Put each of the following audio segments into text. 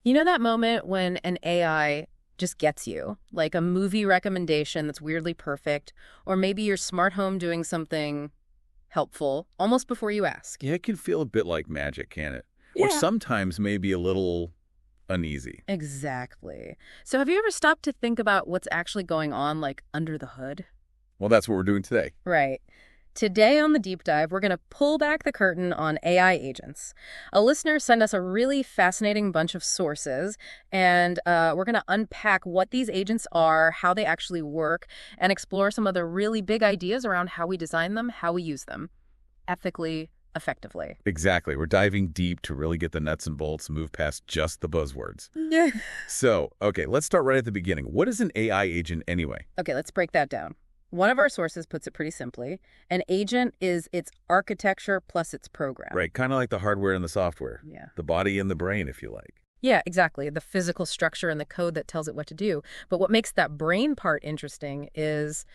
You know that moment when an AI just gets you, like a movie recommendation that's weirdly perfect, or maybe your smart home doing something helpful almost before you ask? Yeah, it can feel a bit like magic, can it? Or Yeah. sometimes maybe a little uneasy. Exactly. So have you ever stopped to think about what's actually going on, like under the hood? Well, that's what we're doing today. Right. Today on the deep dive, we're going to pull back the curtain on AI agents. A listener sent us a really fascinating bunch of sources, and we're going to unpack what these agents are, how they actually work, and explore some of the really big ideas around how we design them, how we use them, ethically, effectively. Exactly. We're diving deep to really get the nuts and bolts, move past just the buzzwords. Yeah. So, okay, let's start right at the beginning. What is an AI agent anyway? Okay, let's break that down. One of our sources puts it pretty simply. An agent is its architecture plus its program. Right, kind of like the hardware and the software, Yeah. the body and the brain, if you like. Yeah, exactly. The physical structure and the code that tells it what to do. But what makes that brain part interesting is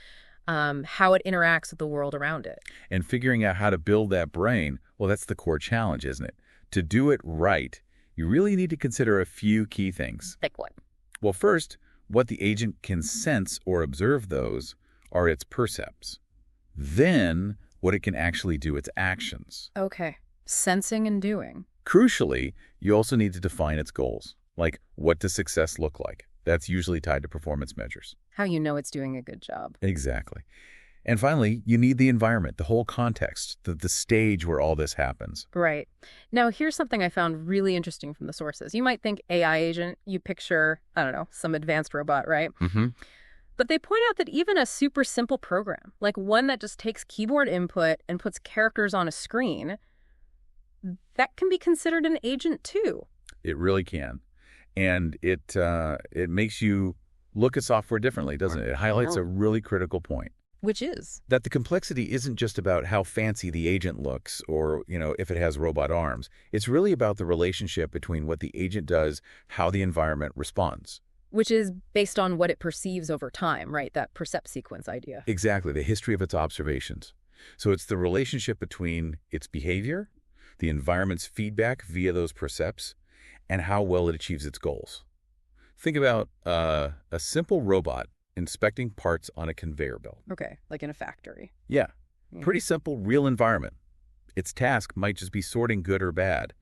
how it interacts with the world around it. And figuring out how to build that brain, well, that's the core challenge, isn't it? To do it right, you really need to consider a few key things. Like what? Well, first, what the agent can sense or observe those are its percepts. Then, what it can actually do, its actions. Okay. Sensing and doing. Crucially, you also need to define its goals, like what does success look like? That's usually tied to performance measures. How you know it's doing a good job. Exactly. And finally, you need the environment, the whole context, the stage where all this happens. Right. Now, here's something I found really interesting from the sources. You might think AI agent, you picture, I don't know, some advanced robot, right? Hmm. But they point out that even a super simple program, like one that just takes keyboard input and puts characters on a screen, that can be considered an agent too. It really can. And it makes you look at software differently, doesn't it? It highlights a really critical point. Which is? That the complexity isn't just about how fancy the agent looks or, if it has robot arms. It's really about the relationship between what the agent does, how the environment responds. Which is based on what it perceives over time, right? That percept sequence idea. Exactly, the history of its observations. So it's the relationship between its behavior, the environment's feedback via those percepts, and how well it achieves its goals. Think about a simple robot inspecting parts on a conveyor belt. Okay, like in a factory. Yeah, Yeah. pretty simple, real environment. Its task might just be sorting good or bad.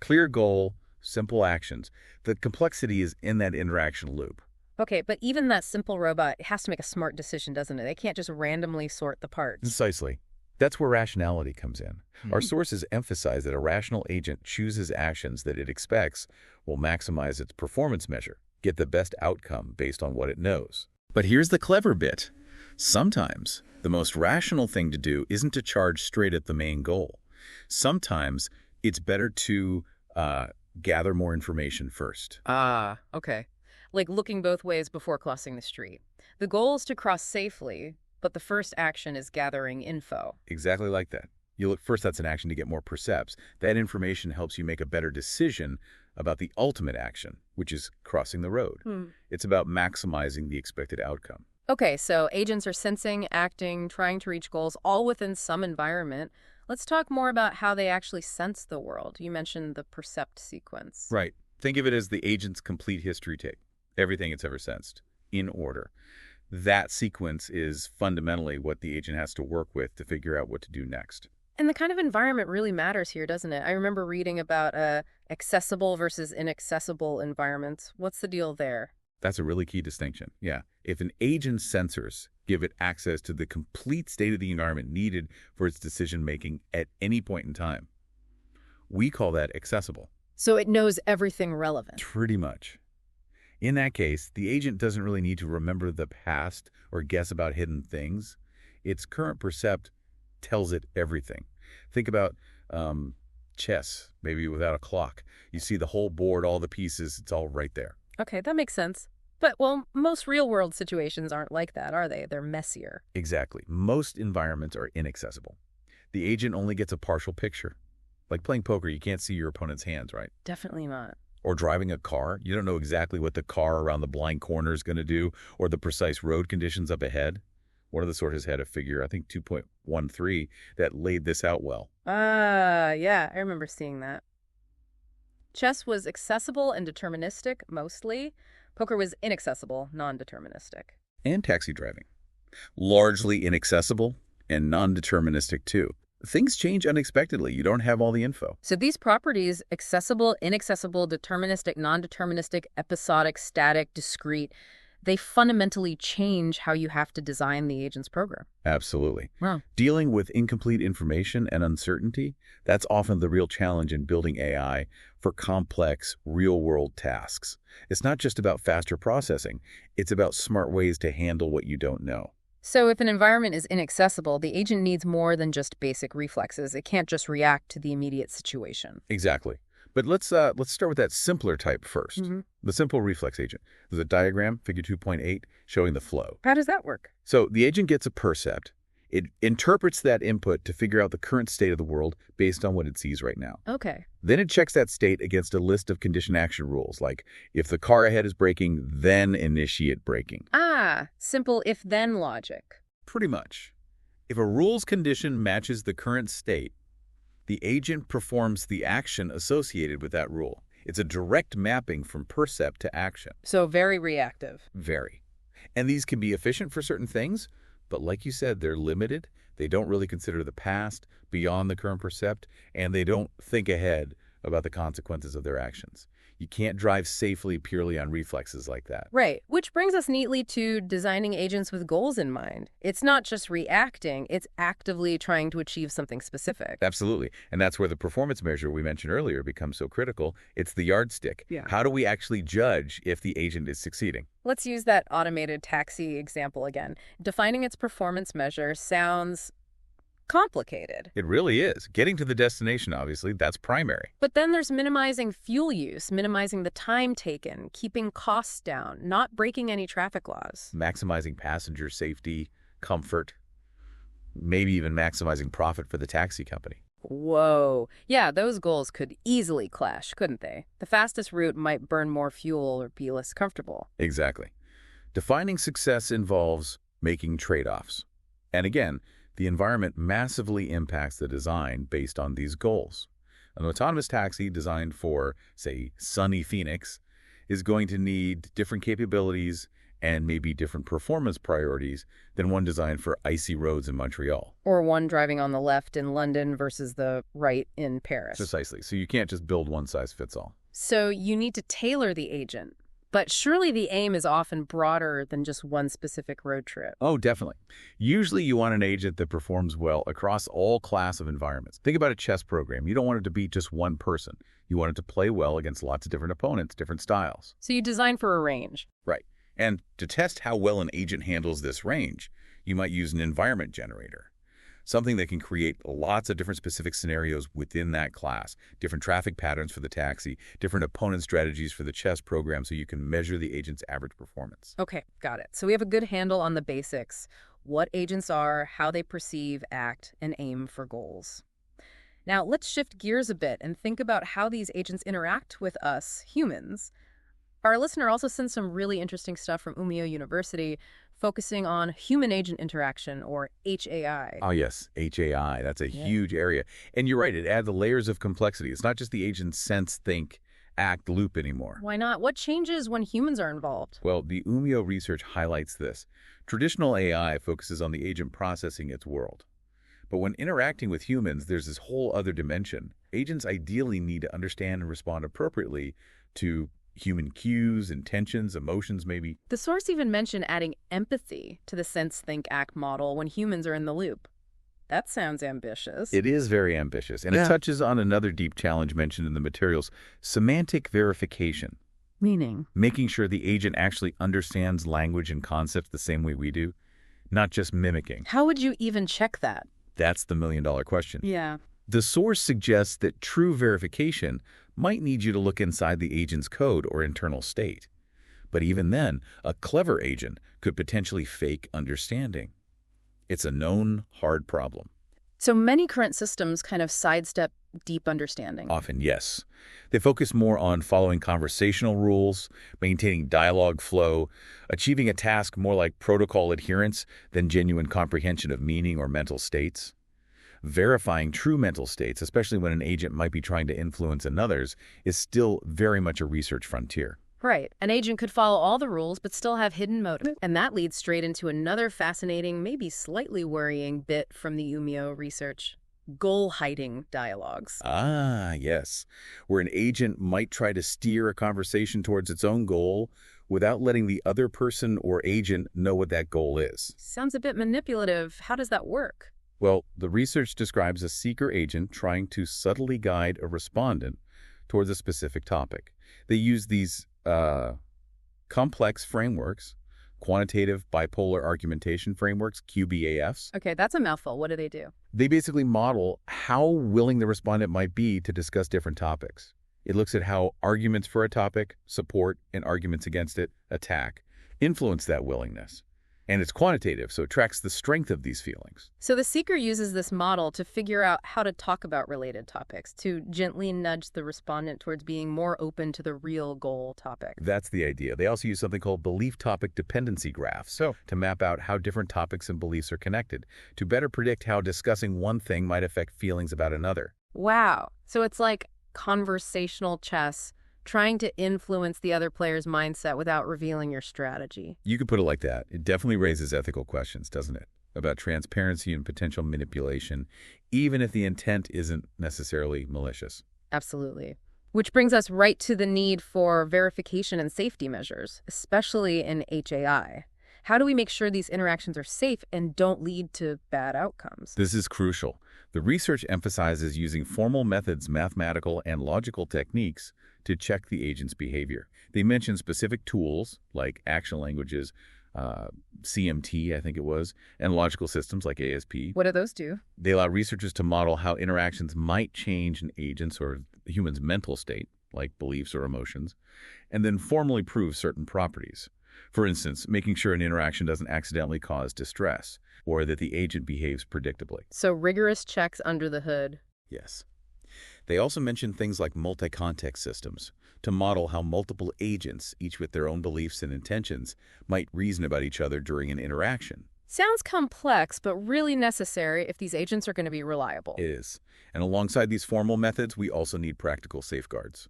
Clear goal, simple actions. The complexity is in that interaction loop. Okay, but even that simple robot has to make a smart decision, doesn't it? They can't just randomly sort the parts. Precisely. That's where rationality comes in. Our sources emphasize that a rational agent chooses actions that it expects will maximize its performance measure, get the best outcome based on what it knows. But here's the clever bit. Sometimes the most rational thing to do isn't to charge straight at the main goal. Sometimes it's better to gather more information first. Ah, okay. Like looking both ways before crossing the street. The goal is to cross safely, but the first action is gathering info. Exactly like that. You look first, that's an action to get more percepts. That information helps you make a better decision about the ultimate action, which is crossing the road. Hmm. It's about maximizing the expected outcome. Okay, so agents are sensing, acting, trying to reach goals, all within some environment. Let's talk more about how they actually sense the world. You mentioned the percept sequence. Right. Think of it as the agent's complete history tape, everything it's ever sensed, in order. That sequence is fundamentally what the agent has to work with to figure out what to do next. And the kind of environment really matters here, doesn't it? I remember reading about accessible versus inaccessible environments. What's the deal there? That's a really key distinction. Yeah. If an agent's sensors give it access to the complete state of the environment needed for its decision-making at any point in time, we call that accessible. So it knows everything relevant. Pretty much. In that case, the agent doesn't really need to remember the past or guess about hidden things. Its current percept tells it everything. Think about chess, maybe without a clock. You see the whole board, all the pieces, it's all right there. Okay, that makes sense. But, well, most real-world situations aren't like that, are they? They're messier. Exactly. Most environments are inaccessible. The agent only gets a partial picture. Like playing poker, you can't see your opponent's hands, right? Definitely not. Or driving a car, you don't know exactly what the car around the blind corner is going to do or the precise road conditions up ahead. One of the sources had a figure, I think 2.13, that laid this out well. Ah, yeah, I remember seeing that. Chess was accessible and deterministic, mostly. Poker was inaccessible, non-deterministic. And taxi driving. Largely inaccessible and non-deterministic too. Things change unexpectedly. You don't have all the info. So these properties, accessible, inaccessible, deterministic, non-deterministic, episodic, static, discrete, they fundamentally change how you have to design the agent's program. Absolutely. Wow. Dealing with incomplete information and uncertainty, that's often the real challenge in building AI for complex, real-world tasks. It's not just about faster processing. It's about smart ways to handle what you don't know. So if an environment is inaccessible, the agent needs more than just basic reflexes. It can't just react to the immediate situation. Exactly. But let's start with that simpler type first. The simple reflex agent. There's a diagram, figure 2.8, showing the flow. How does that work? So the agent gets a percept. It interprets that input to figure out the current state of the world based on what it sees right now. Okay. Then it checks that state against a list of condition action rules, like if the car ahead is braking, then initiate braking. Ah, simple if-then logic. Pretty much. If a rule's condition matches the current state, the agent performs the action associated with that rule. It's a direct mapping from percept to action. So very reactive. Very. And these can be efficient for certain things, but like you said, they're limited. They don't really consider the past beyond the current percept, and they don't think ahead about the consequences of their actions. You can't drive safely purely on reflexes like that. Right, which brings us neatly to designing agents with goals in mind. It's not just reacting, it's actively trying to achieve something specific. Absolutely. And that's where the performance measure we mentioned earlier becomes so critical. It's the yardstick. Yeah. How do we actually judge if the agent is succeeding? Let's use that automated taxi example again. Defining its performance measure sounds complicated. It really is. Getting to the destination, obviously, that's primary. But then there's minimizing fuel use, minimizing the time taken, keeping costs down, not breaking any traffic laws. Maximizing passenger safety, comfort, maybe even maximizing profit for the taxi company. Whoa. Yeah, those goals could easily clash, couldn't they? The fastest route might burn more fuel or be less comfortable. Exactly. Defining success involves making trade-offs. And again, the environment massively impacts the design based on these goals. An autonomous taxi designed for, say, sunny Phoenix is going to need different capabilities and maybe different performance priorities than one designed for icy roads in Montreal. Or one driving on the left in London versus the right in Paris. Precisely. So you can't just build one size fits all. So you need to tailor the agent. But surely the aim is often broader than just one specific road trip. Oh, definitely. Usually you want an agent that performs well across all class of environments. Think about a chess program. You don't want it to beat just one person. You want it to play well against lots of different opponents, different styles. So you design for a range. Right. And to test how well an agent handles this range, you might use an environment generator. Something that can create lots of different specific scenarios within that class, different traffic patterns for the taxi, different opponent strategies for the chess program, so you can measure the agent's average performance. Okay, got it. So we have a good handle on the basics, what agents are, how they perceive, act, and aim for goals. Now let's shift gears a bit and think about how these agents interact with us, humans. Our listener also sent some really interesting stuff from Umeå University, focusing on human-agent interaction, or HAI. Oh, yes, HAI. That's a huge area. And you're right, it adds the layers of complexity. It's not just the agent's sense, think, act loop anymore. Why not? What changes when humans are involved? Well, the Umeå research highlights this. Traditional AI focuses on the agent processing its world. But when interacting with humans, there's this whole other dimension. Agents ideally need to understand and respond appropriately to human cues, intentions, emotions, maybe. The source even mentioned adding empathy to the sense, think, act model when humans are in the loop. That sounds ambitious. It is very ambitious, and it touches on another deep challenge mentioned in the materials, semantic verification. Meaning? Making sure the agent actually understands language and concepts the same way we do, not just mimicking. How would you even check that? That's the million-dollar question. Yeah. The source suggests that true verification might need you to look inside the agent's code or internal state. But even then, a clever agent could potentially fake understanding. It's a known, hard problem. So many current systems kind of sidestep deep understanding. Often, yes. They focus more on following conversational rules, maintaining dialogue flow, achieving a task more like protocol adherence than genuine comprehension of meaning or mental states. Verifying true mental states, especially when an agent might be trying to influence another's, is still very much a research frontier. Right. An agent could follow all the rules but still have hidden motive. And that leads straight into another fascinating, maybe slightly worrying bit from the Umio research. Goal-hiding dialogues. Ah, yes, where an agent might try to steer a conversation towards its own goal without letting the other person or agent know what that goal is. Sounds a bit manipulative. How does that work? Well, the research describes a seeker agent trying to subtly guide a respondent towards a specific topic. They use these complex frameworks, quantitative bipolar argumentation frameworks, QBAFs. Okay, that's a mouthful. What do they do? They basically model how willing the respondent might be to discuss different topics. It looks at how arguments for a topic, support, and arguments against it, attack, influence that willingness. And it's quantitative, so it tracks the strength of these feelings. So the seeker uses this model to figure out how to talk about related topics, to gently nudge the respondent towards being more open to the real goal topic. That's the idea. They also use something called belief topic dependency graphs to map out how different topics and beliefs are connected, to better predict how discussing one thing might affect feelings about another. Wow. So it's like conversational chess, trying to influence the other player's mindset without revealing your strategy. You could put it like that. It definitely raises ethical questions, doesn't it? About transparency and potential manipulation, even if the intent isn't necessarily malicious. Absolutely. Which brings us right to the need for verification and safety measures, especially in HAI. How do we make sure these interactions are safe and don't lead to bad outcomes? This is crucial. The research emphasizes using formal methods, mathematical and logical techniques to check the agent's behavior. They mention specific tools like action languages, CMT, I think it was, and logical systems like ASP. What do those do? They allow researchers to model how interactions might change an agent's or the human's mental state, like beliefs or emotions, and then formally prove certain properties. For instance, making sure an interaction doesn't accidentally cause distress, or that the agent behaves predictably. So rigorous checks under the hood. Yes. They also mention things like multi-context systems to model how multiple agents, each with their own beliefs and intentions, might reason about each other during an interaction. Sounds complex, but really necessary if these agents are going to be reliable. It is. And alongside these formal methods, we also need practical safeguards.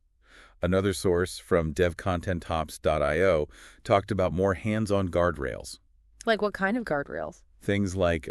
Another source from devcontenttops.io talked about more hands-on guardrails. Like what kind of guardrails? Things like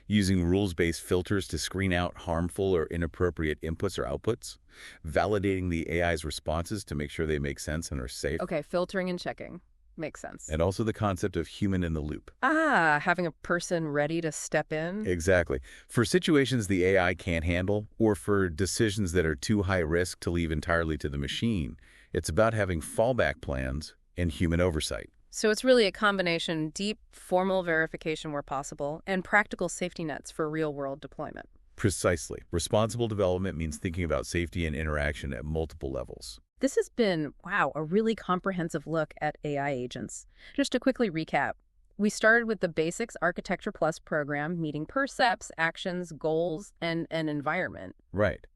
using rules-based filters to screen out harmful or inappropriate inputs or outputs, validating the AI's responses to make sure they make sense and are safe. Okay, filtering and checking. Makes sense. And also the concept of human in the loop. Ah, having a person ready to step in? Exactly. For situations the AI can't handle, or for decisions that are too high risk to leave entirely to the machine, it's about having fallback plans and human oversight. So it's really a combination: deep, formal verification where possible, and practical safety nets for real-world deployment. Precisely. Responsible development means thinking about safety and interaction at multiple levels. This has been, wow, a really comprehensive look at AI agents. Just to quickly recap, we started with the Basics Architecture Plus program, meeting percepts, actions, goals, and an environment. Right.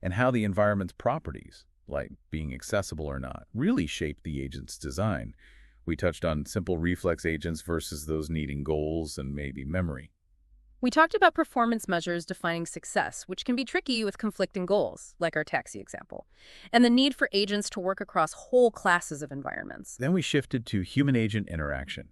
And how the environment's properties, like being accessible or not, really shape the agent's design. We touched on simple reflex agents versus those needing goals and maybe memory. We talked about performance measures defining success, which can be tricky with conflicting goals, like our taxi example, and the need for agents to work across whole classes of environments. Then we shifted to human-agent interaction,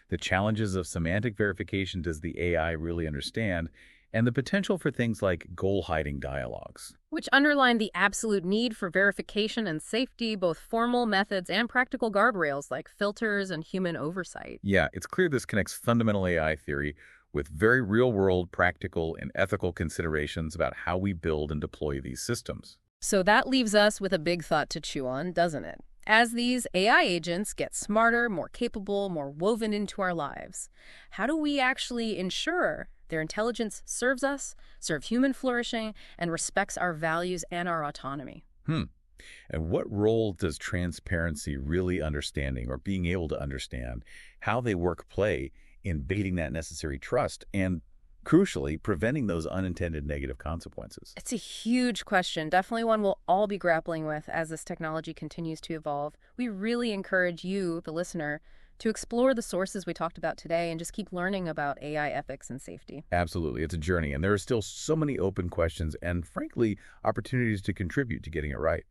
the challenges of semantic verification does the AI really understand, and the potential for things like goal-hiding dialogues. Which underlined the absolute need for verification and safety, both formal methods and practical guardrails like filters and human oversight. Yeah, it's clear this connects fundamental AI theory with very real-world, practical, and ethical considerations about how we build and deploy these systems. So that leaves us with a big thought to chew on, doesn't it? As these AI agents get smarter, more capable, more woven into our lives, how do we actually ensure their intelligence serves us, serves human flourishing, and respects our values and our autonomy? And what role does transparency, really understanding or being able to understand how they work play in baiting that necessary trust and, crucially, preventing those unintended negative consequences? It's a huge question, definitely one we'll all be grappling with as this technology continues to evolve. We really encourage you, the listener, to explore the sources we talked about today and just keep learning about AI ethics and safety. Absolutely. It's a journey, and there are still so many open questions and, frankly, opportunities to contribute to getting it right.